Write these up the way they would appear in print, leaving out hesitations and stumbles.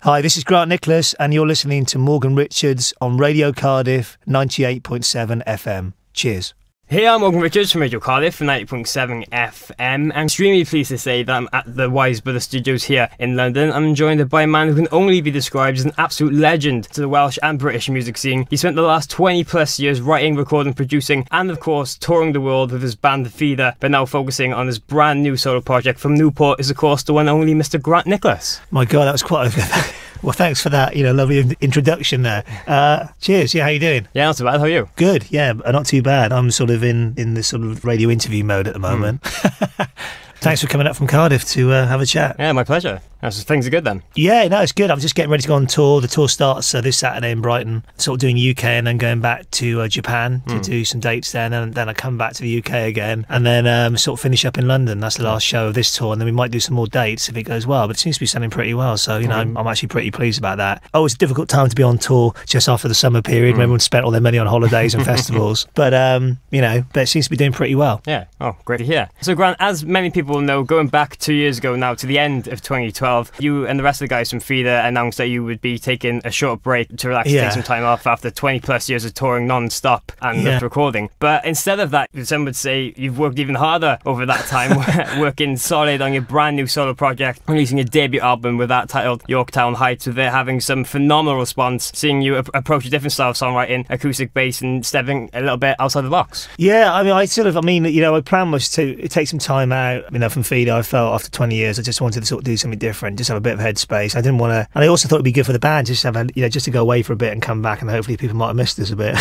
Hi, this is Grant Nicholas, and you're listening to Morgan Richards on Radio Cardiff 98.7 FM. Cheers. Hey, I'm Morgan Richards from Radio Cardiff for 90.7 FM. I'm extremely pleased to say that I'm at the Wise Buddah Studios here in London. I'm joined by a man who can only be described as an absolute legend to the Welsh and British music scene. He spent the last 20 plus years writing, recording, producing, and of course touring the world with his band The Feeder, but now focusing on his brand new solo project from Newport is of course the one and only Mr. Grant Nicholas. My God, that was quite a... Well, thanks for that, lovely introduction there. Cheers. Yeah, how you doing? Yeah, not too bad. How are you? Good. Yeah, not too bad. I'm sort of in this sort of radio interview mode at the moment. Thanks for coming up from Cardiff to have a chat. Yeah, my pleasure. Things are good then. Yeah, no, it's good. I'm just getting ready to go on tour. The tour starts this Saturday in Brighton, sort of doing UK and then going back to Japan to do some dates there, and then I come back to the UK again and then sort of finish up in London. That's the last show of this tour, and then we might do some more dates if it goes well, but it seems to be sounding pretty well, so I'm actually pretty pleased about that. Oh, it's a difficult time to be on tour just after the summer period when everyone spent all their money on holidays and festivals, but but it seems to be doing pretty well. Yeah, oh, great to hear. So Grant, as many people know, going back 2 years ago now to the end of 2012, you and the rest of the guys from Feeder announced that you would be taking a short break to relax, take some time off after 20 plus years of touring non-stop and recording. But instead of that, some would say you've worked even harder over that time, working solid on your brand new solo project, releasing a debut album with that titled YorkTown Heights, with it having some phenomenal response, seeing you approach a different style of songwriting, acoustic bass, and stepping a little bit outside the box. Yeah, my plan was to take some time out, from Feeder. I felt after 20 years I just wanted to sort of do something different, just have a bit of headspace. I didn't want to, and I also thought it'd be good for the band just to have just to go away for a bit and come back, and hopefully people might have missed us a bit.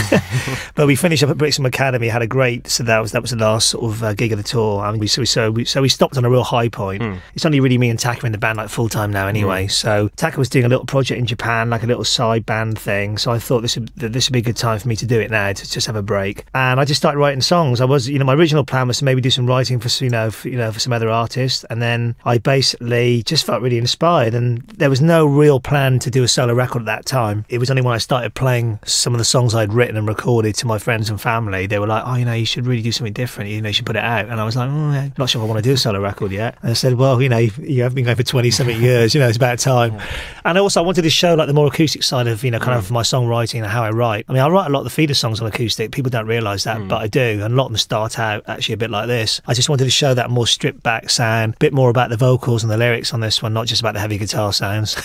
But we finished up at Brixham Academy, had a great, so that was the last sort of gig of the tour. I mean, we stopped on a real high point. It's only really me and Taka in the band like full time now anyway. So Taka was doing a little project in Japan, like a little side band thing. So I thought this would be a good time for me to do it now, to just have a break. And I just started writing songs. I was, my original plan was to maybe do some writing for for some other artists, and then I basically just felt really inspired, and there was no real plan to do a solo record at that time. It was only when I started playing some of the songs I'd written and recorded to my friends and family, they were like, oh, you should really do something different, you should put it out. And I was like, I'm not sure if I want to do a solo record yet. And I said, well, you have been going for 20-something years, it's about time. And also I wanted to show like the more acoustic side of, kind of my songwriting and how I write. I mean, I write a lot of the Feeder songs on acoustic. People don't realise that, but I do. And a lot of them start out actually a bit like this. I just wanted to show that more stripped back sound, a bit more about the vocals and the lyrics on this one, not just about the heavy guitar sounds,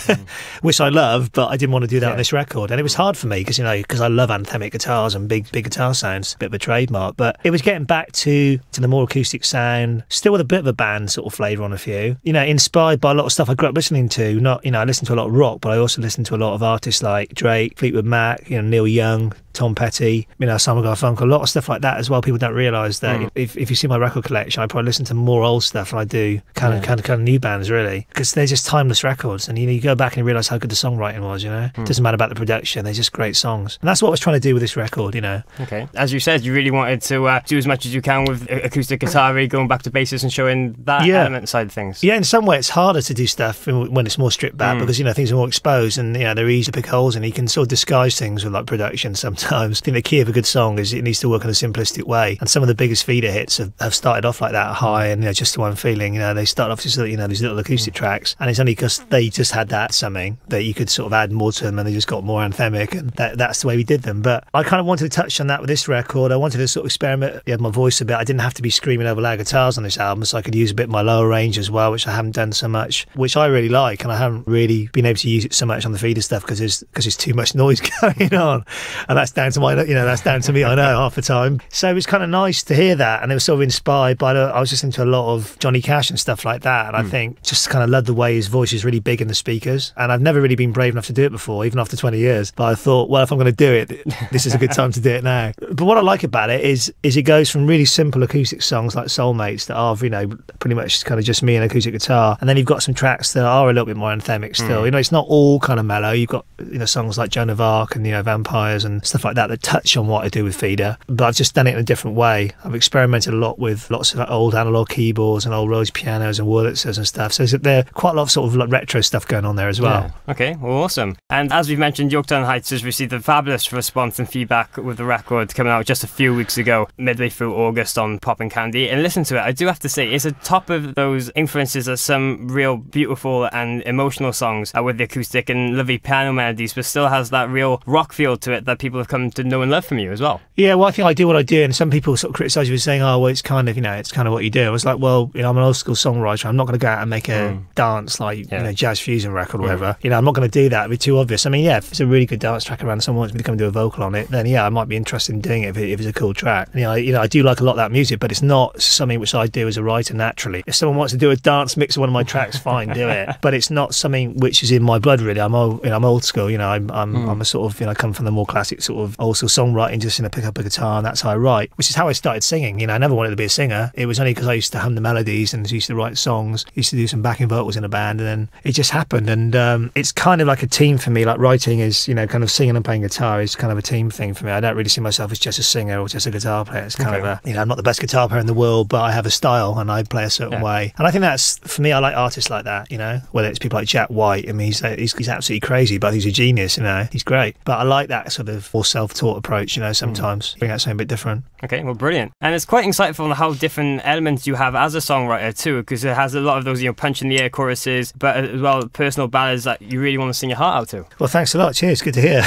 which I love, but I didn't want to do that on this record. And it was hard for me because I love anthemic guitars and big guitar sounds, a bit of a trademark. But it was getting back to the more acoustic sound, still with a bit of a band sort of flavour on a few, inspired by a lot of stuff I grew up listening to. I listened to a lot of rock, but I also listened to a lot of artists like Drake, Fleetwood Mac, Neil Young, Tom Petty, Simon Garfunkel, a lot of stuff like that as well. People don't realise that if you see my record collection, I probably listen to more old stuff than I do kind of new bands, really, because they're just timeless records. And you go back and you realise how good the songwriting was. It doesn't matter about the production; they're just great songs. And that's what I was trying to do with this record. Okay, as you said, you really wanted to do as much as you can with acoustic guitar, going back to bases and showing that element side of things. Yeah, in some way, it's harder to do stuff when it's more stripped back because things are more exposed and they're easy to pick holes in. You can sort of disguise things with like production sometimes. I think the key of a good song is it needs to work in a simplistic way. And some of the biggest Feeder hits have started off like that, high and just the one feeling. They start off just these little acoustic tracks, and it's only because they just had something that you could sort of add more to them, and they just got more anthemic, and that's the way we did them. But I kind of wanted to touch on that with this record. I wanted to sort of experiment with my voice a bit. I didn't have to be screaming over loud guitars on this album, so I could use a bit of my lower range as well, which I haven't done so much, which I really like, and I haven't really been able to use it so much on the Feeder stuff because there's too much noise going on, and that's down to that's down to me, I know, half the time. So it was kind of nice to hear that, and it was sort of inspired by I was listening to a lot of Johnny Cash and stuff like that, and I think just kind of loved the way his voice is really big in the speakers, and I've never really been brave enough to do it before, even after 20 years, but I thought, well, if I'm going to do it, this is a good time to do it now. But what I like about it is it goes from really simple acoustic songs like Soulmates that are, pretty much kind of just me and acoustic guitar, and then you've got some tracks that are a little bit more anthemic still. It's not all kind of mellow. You've got songs like Joan of Arc and Vampires and stuff stuff like that touch on what I do with feeder, but I've just done it in a different way. I've experimented a lot with lots of like old analog keyboards and old Rhodes pianos and Wurlitzers and stuff. So there quite a lot of sort of like retro stuff going on there as well. Yeah. Okay, well, awesome. And as we've mentioned, YorkTown Heights has received a fabulous response and feedback with the record coming out just a few weeks ago, midway through August on Pop and Candy. And listen to it, I do have to say, it's a top of those influences of some real beautiful and emotional songs with the acoustic and lovely piano melodies, but still has that real rock feel to it that people have come to know and love from you as well. Yeah, well, I think I do what I do, and some people sort of criticise you for saying, oh, well, it's kind of, it's kind of what you do. I was like, well, I'm an old school songwriter. I'm not going to go out and make a dance like, jazz fusion record or whatever. I'm not going to do that. It'd be too obvious. I mean, yeah, if it's a really good dance track around, someone wants me to come do a vocal on it, then yeah, I might be interested in doing it if it's a cool track. I do like a lot of that music, but it's not something which I do as a writer naturally. If someone wants to do a dance mix of one of my tracks, fine, do it. But it's not something which is in my blood really. I'm old school. I'm a sort of come from the more classic sort of old school songwriting. Just pick up a guitar and that's how I write, which is how I started singing. I never wanted to be a singer. It was only because I used to hum the melodies and used to write songs, used to do some backing vocals in a band, and then it just happened. And it's kind of like a team for me. Like writing is, kind of singing and playing guitar is kind of a team thing for me. I don't really see myself as just a singer or just a guitar player. It's kind of a, I'm not the best guitar player in the world, but I have a style and I play a certain way. And I think that's, for me, I like artists like that, whether it's people like Jack White. I mean, he's absolutely crazy, but he's a genius, he's great. But I like that sort of more self-taught approach, sometimes bring out something a bit different. Okay, well, brilliant. And it's quite insightful on how different elements you have as a songwriter too, because it has a lot of those, punch in the air choruses, but as well personal ballads that you really want to sing your heart out to. Well, thanks a lot. Cheers. Good to hear.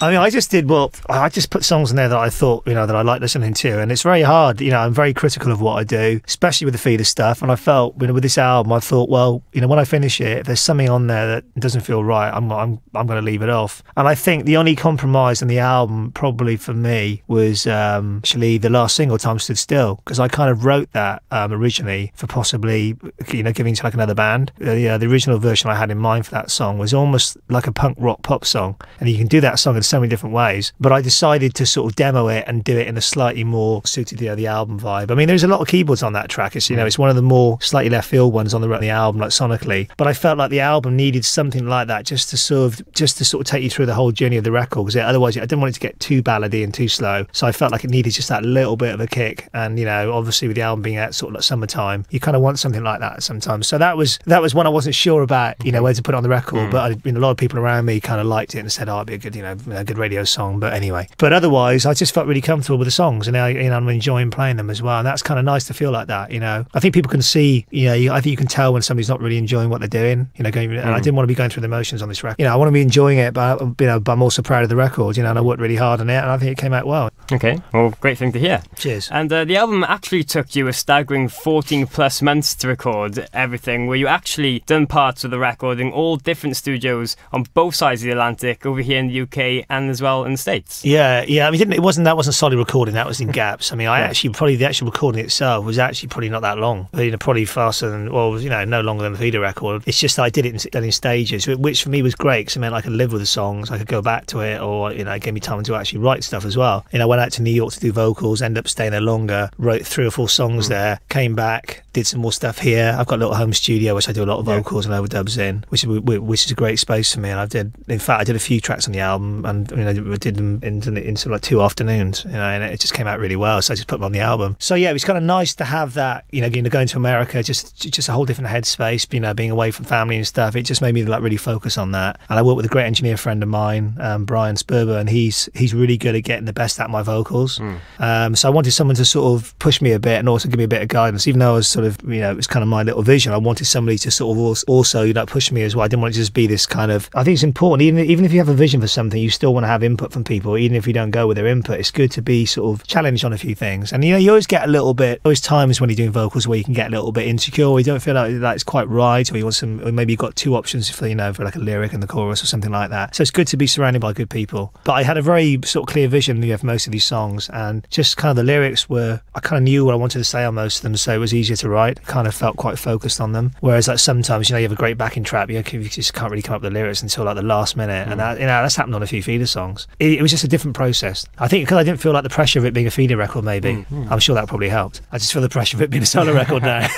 I mean, I just put songs in there that I thought, that I like listening to, and it's very hard. I'm very critical of what I do, especially with the feeder stuff. And I felt, with this album, I thought, well, when I finish it, if there's something on there that doesn't feel right, I'm going to leave it off. And I think the only compromise on the album, probably for me, was actually the last single, Time Stood Still, because I kind of wrote that originally for possibly, giving to like another band. The original version I had in mind for that song was almost like a punk rock pop song, and you can do that song in so many different ways. But I decided to sort of demo it and do it in a slightly more suited to the album vibe. I mean, there's a lot of keyboards on that track. It's it's one of the more slightly left field ones on the album, like sonically. But I felt like the album needed something like that just to sort of take you through the whole journey of the record, because otherwise I didn't want it to get too ballady and too slow. So I felt like it needed just that little bit of a kick. And obviously with the album being out sort of like summertime, you kind of want something like that sometimes. So that was one I wasn't sure about, where to put on the record. But a lot of people around me kind of liked it and said, oh, it'd be a good, a good radio song. But anyway, otherwise I just felt really comfortable with the songs, and I'm enjoying playing them as well. And that's kind of nice to feel like that. I think people can see, I think you can tell when somebody's not really enjoying what they're doing. And I didn't want to be going through the motions on this record. I want to be enjoying it, but but I'm also proud of the record. And I worked really hard on it, and I think it came out well. Okay, well, great thing to hear. Cheers. And the album actually took you a staggering 14 plus months to record everything, where you actually done parts of the record in all different studios on both sides of the Atlantic, over here in the UK and as well in the States. Yeah. I mean, that wasn't solid recording. That was in gaps. I mean, the actual recording itself was actually probably not that long. Probably faster than, no longer than the feeder record. It's just that I did it in stages, which for me was great, because it meant I could live with the songs, I could go back to it, or it gave me time to actually write stuff as well. I went out to New York to do vocals, ended up staying there longer, wrote 3 or 4 songs there, came back, did some more stuff here. I've got a little home studio which I do a lot of vocals and overdubs in, which is a great space for me. And I did a few tracks on the album, and I did them in sort of like 2 afternoons, and it just came out really well. So I just put them on the album. So yeah, it was kind of nice to have that, going to America, just a whole different headspace, being away from family and stuff. It just made me like really focus on that. And I worked with a great engineer friend of mine, Brian Sperber, and he's really good at getting the best out of my vocals. So I wanted someone to sort of push me a bit and also give me a bit of guidance, even though I was sort of, it was kind of my little vision. I wanted somebody to sort of also push me as well. I didn't want it to just be this kind of, I think it's important, even if you have a vision for something, you still want to have input from people. Even if you don't go with their input, it's good to be sort of challenged on a few things. And you always get a little bit, always times when you're doing vocals where you can get a little bit insecure, or you don't feel like it's quite right, or you want or maybe you've got 2 options for for like a lyric and the chorus or something like that. So it's good to be surrounded by good people. But I had a very sort of clear vision for most of these songs, and just kind of the lyrics I kind of knew what I wanted to say on most of them, so it was easier to write. I kind of felt quite focused on them. Whereas like sometimes you have a great backing track, you just can't really come up with the lyrics until like the last minute, and that's happened on a few feeder songs. It was just a different process. I think because I didn't feel like the pressure of it being a feeder record, maybe. I'm sure that probably helped. I just feel the pressure of it being a solo record now.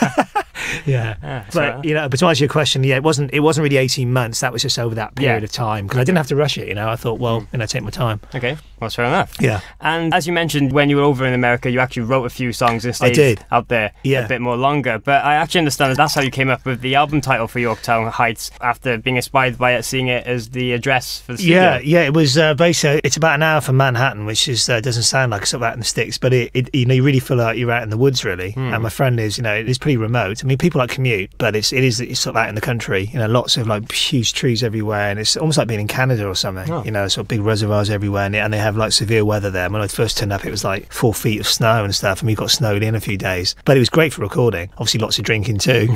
Yeah. But you know, but to answer your question, yeah, it wasn't really 18 months. That was just over that period of time, because I didn't have to rush it. You know, I thought, well, you know, take my time. Okay, well, that's fair enough. Yeah. And as you mentioned, when you were over in America, you actually wrote a few songs and stayed out there a bit more longer. But I actually understand that that's how you came up with the album title for YorkTown Heights, after being inspired by it, seeing it as the address for the studio. Yeah, it was basically, it's about an hour from Manhattan, which is doesn't sound like it's sort of out in the sticks, but it you know, you really feel like you're out in the woods, really. And my friend is, you know, it's pretty remote. I mean, people like commute, but it's sort of out in the country. You know, lots of like huge trees everywhere, and it's almost like being in Canada or something. You know, sort of big reservoirs everywhere, and they have like severe weather there. When I first turned up, it was like 4 feet of snow and stuff, and we got snowed in a few days. But it was great for recording. Obviously, lots of drinking too.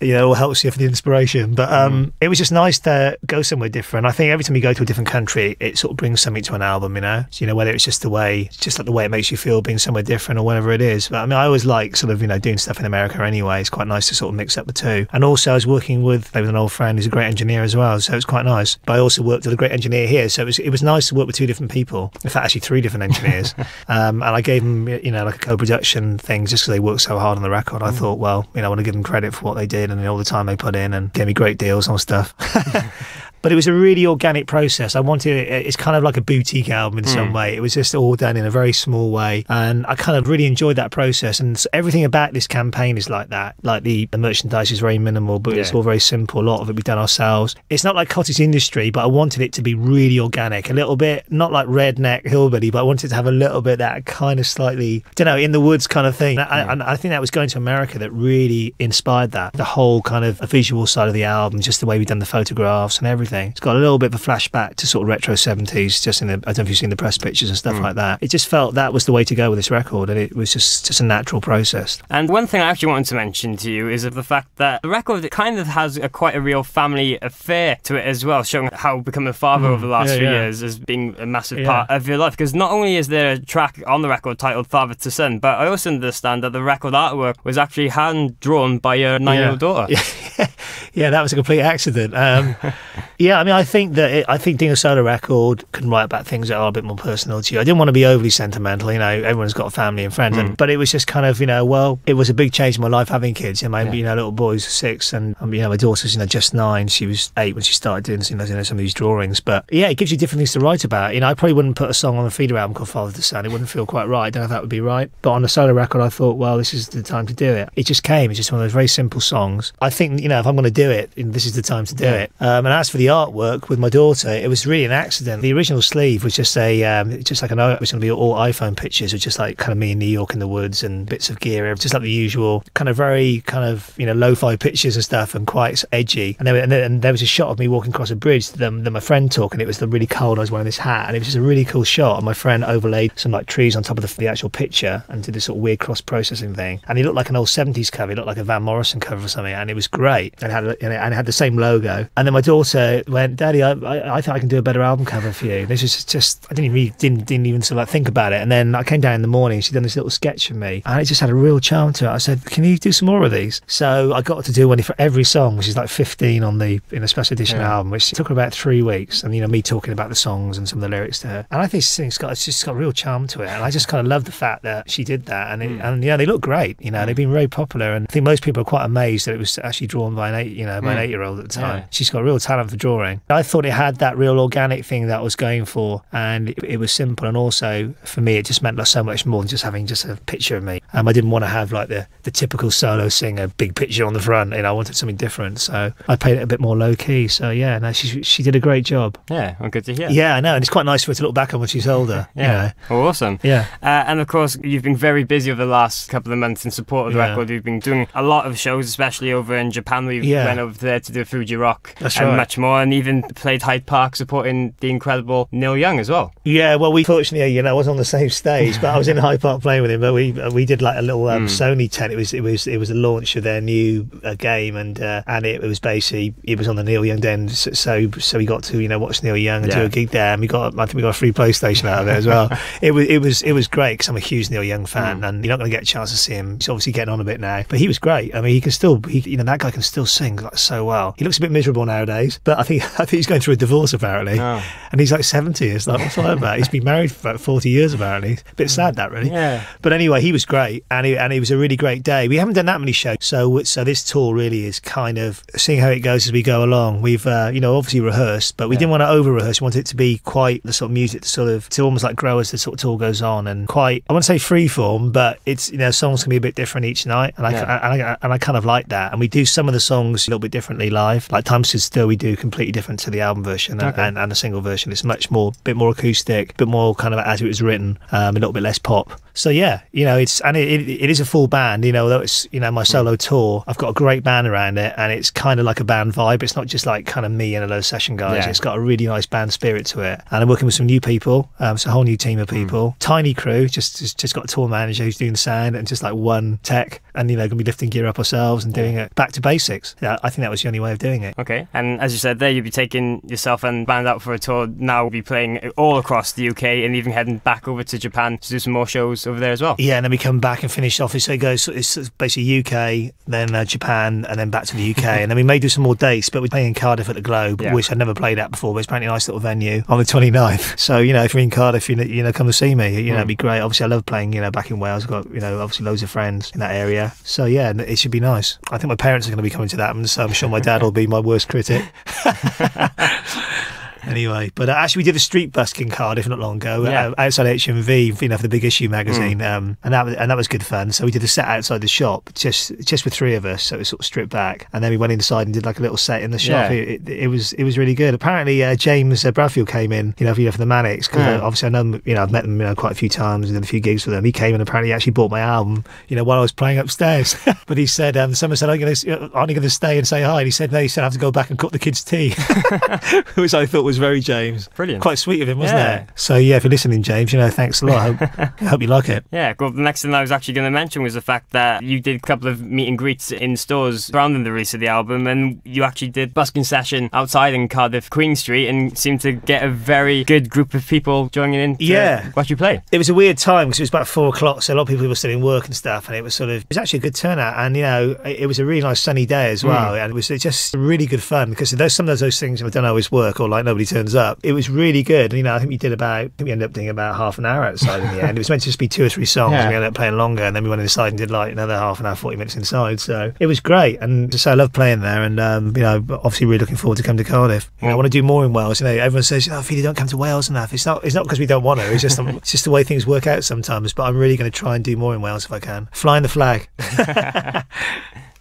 You know, it all helps you for the inspiration. But it was just nice to go somewhere different. I think every time you go to a different country, it sort of brings something to an album. You know, so, you know, whether it's just like the way it makes you feel being somewhere different or whatever it is. But I mean, I always like sort of, you know, doing stuff in America anyway. It's quite nice to sort of mix up the two. And also, I was working with an old friend who's a great engineer as well, so it was quite nice. But I also worked with a great engineer here, so it was nice to work with two different people. In fact, actually 3 different engineers. And I gave them, you know, like a co-production thing, just because they worked so hard on the record. I thought, well, you know, I want to give them credit for what they did and all the time they put in, and gave me great deals on stuff. But it was a really organic process. I wanted it's kind of like a boutique album in some way. It was just all done in a very small way, and I kind of really enjoyed that process. And so everything about this campaign is like that. Like the merchandise is very minimal, but it's all very simple. A lot of it we've done ourselves. It's not like cottage industry, but I wanted it to be really organic, a little bit, not like redneck hillbilly, but I wanted to have a little bit that kind of slightly, I don't know, in the woods kind of thing. And I think that was going to America that really inspired that. The whole kind of visual side of the album, just the way we've done the photographs and everything. It's got a little bit of a flashback to sort of retro 70s, just in the, I don't know if you've seen the press pictures and stuff like that. It just felt that was the way to go with this record, and it was just a natural process. And one thing I actually wanted to mention to you is of the fact that the record kind of has quite a real family affair to it as well, showing how becoming a father over the last few years has been a massive part of your life. Because not only is there a track on the record titled Father to Son, but I also understand that the record artwork was actually hand-drawn by your 9-year-old daughter. Yeah, that was a complete accident. Yeah, I mean, I think doing a solo record can write about things that are a bit more personal to you. I didn't want to be overly sentimental, you know, everyone's got a family and friends, but it was just kind of, you know, well, it was a big change in my life having kids. You know, you know, little boys 6, and you know, my daughter's, you know, just 9. She was 8 when she started doing, you know, some of these drawings. But yeah, it gives you different things to write about. You know, I probably wouldn't put a song on the feeder album called Father to Son. It wouldn't feel quite right. I don't know if that would be right. But on a solo record, I thought, well, this is the time to do it. It just came. It's just one of those very simple songs. I think, you know, if I'm going to do it, this is the time to do it. And as for the artwork with my daughter, it was really an accident. The original sleeve was just just like it was going to be all iPhone pictures of just like kind of me in New York in the woods and bits of gear, just like the usual kind of very kind of, you know, lo-fi pictures and stuff, and quite edgy. And there was a shot of me walking across a bridge that my friend took, and it was really cold. I was wearing this hat, and it was just a really cool shot. And my friend overlaid some like trees on top of the actual picture and did this sort of weird cross-processing thing. And he looked like an old 70s cover. He looked like a Van Morrison cover or something, and it was great. And it had the same logo. And then my daughter went, "Daddy, I thought I can do a better album cover for you." This was just, I didn't even sort of like think about it. And then I came down in the morning, she'd done this little sketch of me, and it just had a real charm to it. I said, "Can you do some more of these?" So I got to do one for every song, which is like 15 in a special edition album, which took her about 3 weeks. And, you know, me talking about the songs and some of the lyrics to her. And I think it's just got a real charm to it. And I just kind of love the fact that she did that. And yeah, they look great. You know, they've been very popular. And I think most people are quite amazed that it was actually drawn by an 8-year-old at the time. She's got real talent for drawing. I thought it had that real organic thing that I was going for, and it was simple. And also for me, it just meant like so much more than just having just a picture of me. I didn't want to have like the typical solo singer, big picture on the front. You know, I wanted something different, so I played it a bit more low key. So yeah, no, she did a great job. Yeah, well, good to hear. Yeah, I know, and it's quite nice for her to look back on when she's older. Yeah, you know. Oh, awesome. Yeah, and of course, you've been very busy over the last couple of months in support of the record. You've been doing a lot of shows, especially over in Japan. We went over there to do Fuji Rock and much more, and even played Hyde Park supporting the incredible Neil Young as well. Yeah, well, we fortunately, you know, I was on the same stage, but I was in Hyde Park playing with him. But we did like a little Sony tent. It was a launch of their new game, and it was basically, it was on the Neil Young day, and so we got to, you know, watch Neil Young and do a gig there, and I think we got a free PlayStation out of it as well. It was great because I'm a huge Neil Young fan, and you're not going to get a chance to see him. He's obviously getting on a bit now, but he was great. I mean, you know, that guy can still sing like so well. He looks a bit miserable nowadays, but I think he's going through a divorce apparently, and he's like 70. It's like, what's all that about? He's been married for about 40 years apparently. A bit sad that really. Yeah. But anyway, he was great, and it was a really great day. We haven't done that many shows, so this tour really is kind of seeing how it goes as we go along. We've obviously rehearsed, but we didn't want to over rehearse. We wanted it to be quite the sort of music to almost like grow as the sort of tour goes on, and quite, I wouldn't say free form, but it's, songs can be a bit different each night, and I kind of like that. And we do some of the songs a little bit differently live. Like Time Stood Still, we do completely different to the album version and the single version. It's much more, bit more acoustic, bit more kind of as it was written, a little bit less pop. So yeah, it is a full band. Though it's my solo tour, I've got a great band around it, and it's kind of like a band vibe. It's not just like kind of me and a load of session guys. Yeah. It's got a really nice band spirit to it, and I'm working with some new people. It's a whole new team of people. Tiny crew. Just got a tour manager who's doing the sound, and just like one tech, and going to be lifting gear up ourselves and doing it back to basics. Yeah, I think that was the only way of doing it. Okay, and as you said there, you'll be taking yourself and band out for a tour. Now we'll be playing all across the UK, and even heading back over to Japan to do some more shows over there as well. Yeah, and then we come back and finish off. So it's basically UK, then Japan, and then back to the UK, and then we may do some more dates. But we're playing in Cardiff at the Globe, which I'd never played at before. But it's apparently a nice little venue on the 29th. So if you're in Cardiff, come and see me. It'd be great. Obviously, I love playing back in Wales. I've got obviously loads of friends in that area. So yeah, it should be nice. I think my parents are going to be coming to that one, so I'm sure my dad will be my worst critic. Anyway, but actually we did a street busk in Cardiff not long ago, outside HMV, for the Big Issue magazine, and that was good fun. So we did a set outside the shop, just with three of us, so it was sort of stripped back, and then we went inside and did like a little set in the shop. It was really good. Apparently James Bradfield came in, for the Manics, because obviously I know them, I've met them quite a few times and done a few gigs with them. He came and apparently actually bought my album, while I was playing upstairs. But he said, someone said, aren't you going to stay and say hi? And he said, no, I have to go back and cook the kids' tea, which I thought was very James. Brilliant. Quite sweet of him, wasn't it? So yeah, if you're listening, James, thanks a lot. I hope you like it. Yeah, well, the next thing I was actually going to mention was the fact that you did a couple of meet and greets in stores surrounding the release of the album, and you actually did busking session outside in Cardiff, Queen Street, and seemed to get a very good group of people joining in to watch you play. It was a weird time because it was about 4 o'clock, so a lot of people were still in work and stuff, and it was actually a good turnout, and it was a really nice sunny day as well, and it was just really good fun because some of those things that don't always work, or like nobody turns up. It was really good. I think we ended up doing about half an hour outside in the end. It was meant to just be 2 or 3 songs, and we ended up playing longer, and then we went inside and did like another half an hour, 40 minutes inside. So it was great, and just I love playing there, and obviously really looking forward to coming to Cardiff. I want to do more in Wales. Everyone says, "Oh, Feely, don't come to Wales enough." It's not because we don't want to. It's just the way things work out sometimes. But I'm really going to try and do more in Wales if I can. Flying the flag.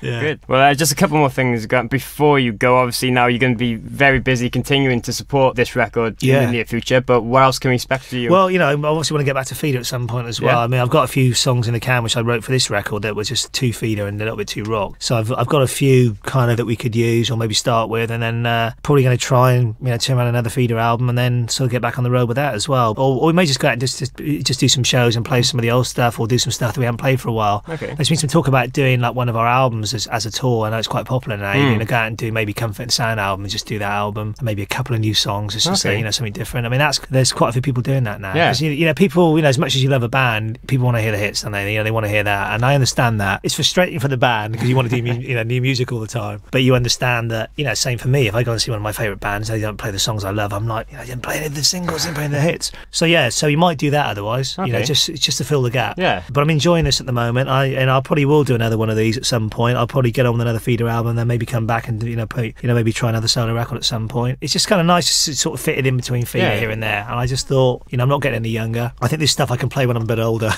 Yeah. Good. Well, just a couple more things before you go. Obviously, now you're going to be very busy continuing to support this record in the near future, but what else can we expect from you? Well, I obviously want to get back to feeder at some point as well. I mean, I've got a few songs in the can which I wrote for this record that was just 2 feeder and a little bit too rock. So I've got a few kind of that we could use or maybe start with, and then probably going to try and turn around another feeder album and then sort of get back on the road with that as well. Or we may just go out and just do some shows and play some of the old stuff, or do some stuff that we haven't played for a while. Okay. There's been some talk about doing like one of our albums as a tour. I know it's quite popular now. You're going to go out and do maybe Comfort and Sound album and just do that album, and maybe a couple of new songs, just to say something different. I mean, there's quite a few people doing that now. Yeah. People, as much as you love a band, people want to hear the hits, don't they? They want to hear that, and I understand that. It's frustrating for the band because you want to do new music all the time, but you understand that same for me. If I go and see one of my favourite bands, they don't play the songs I love, I'm like, I didn't play any of the singles, didn't play any of the hits. So you might do that otherwise, just to fill the gap. Yeah. But I'm enjoying this at the moment. I probably will do another one of these at some point. I'll probably get on with another feeder album, and then maybe come back and maybe try another solo record at some point. It's just kind of nice to sort of fit it in between feeder here and there. And I just thought, I'm not getting any younger. I think this stuff I can play when I'm a bit older.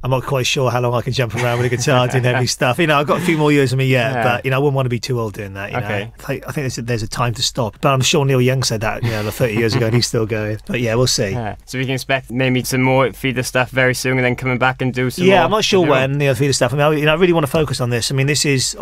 I'm not quite sure how long I can jump around with a guitar doing heavy stuff. I've got a few more years of me yet, but I wouldn't want to be too old doing that. I think there's a time to stop. But I'm sure Neil Young said that 30 years ago, and he's still going. But yeah, we'll see. Yeah. So we can expect maybe some more feeder stuff very soon, and then coming back and do some more. I'm not sure when feeder stuff. I mean, I really want to focus on this. I mean, this is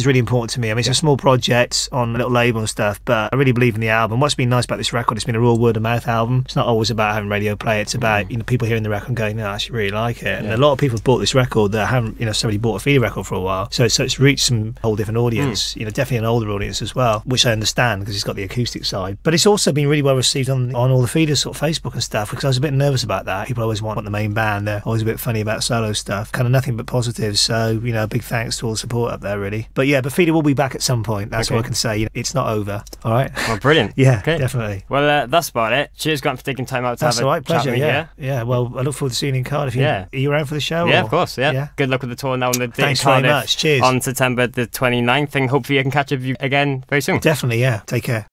really important to me. I mean, it's a small project on a little label and stuff, but I really believe in the album. What's been nice about this record, it's been a real word of mouth album. It's not always about having radio play. It's about people hearing the record and going, no, I actually really like it. And a lot of people have bought this record that haven't necessarily bought a feeder record for a while. So it's reached some whole different audience. Definitely an older audience as well, which I understand because it's got the acoustic side. But it's also been really well received on all the feeders, sort of Facebook and stuff, because I was a bit nervous about that. People always want the main band. They're always a bit funny about solo stuff. Kind of nothing but positives. So a big thanks to all the support up there, really. But yeah, but Feeder will be back at some point. That's all I can say. You know, it's not over. All right. Well, brilliant. Yeah, definitely. Well, that's about it. Cheers, Grant, for taking time out to have a chat with me here. Yeah, well, I look forward to seeing you in Cardiff. Are you around for the show? Yeah, of course. Yeah. Good luck with the tour now on the day Thanks in Cardiff very much. Cheers. on September the 29th, and hopefully I can catch up with you again very soon. Definitely, yeah. Take care.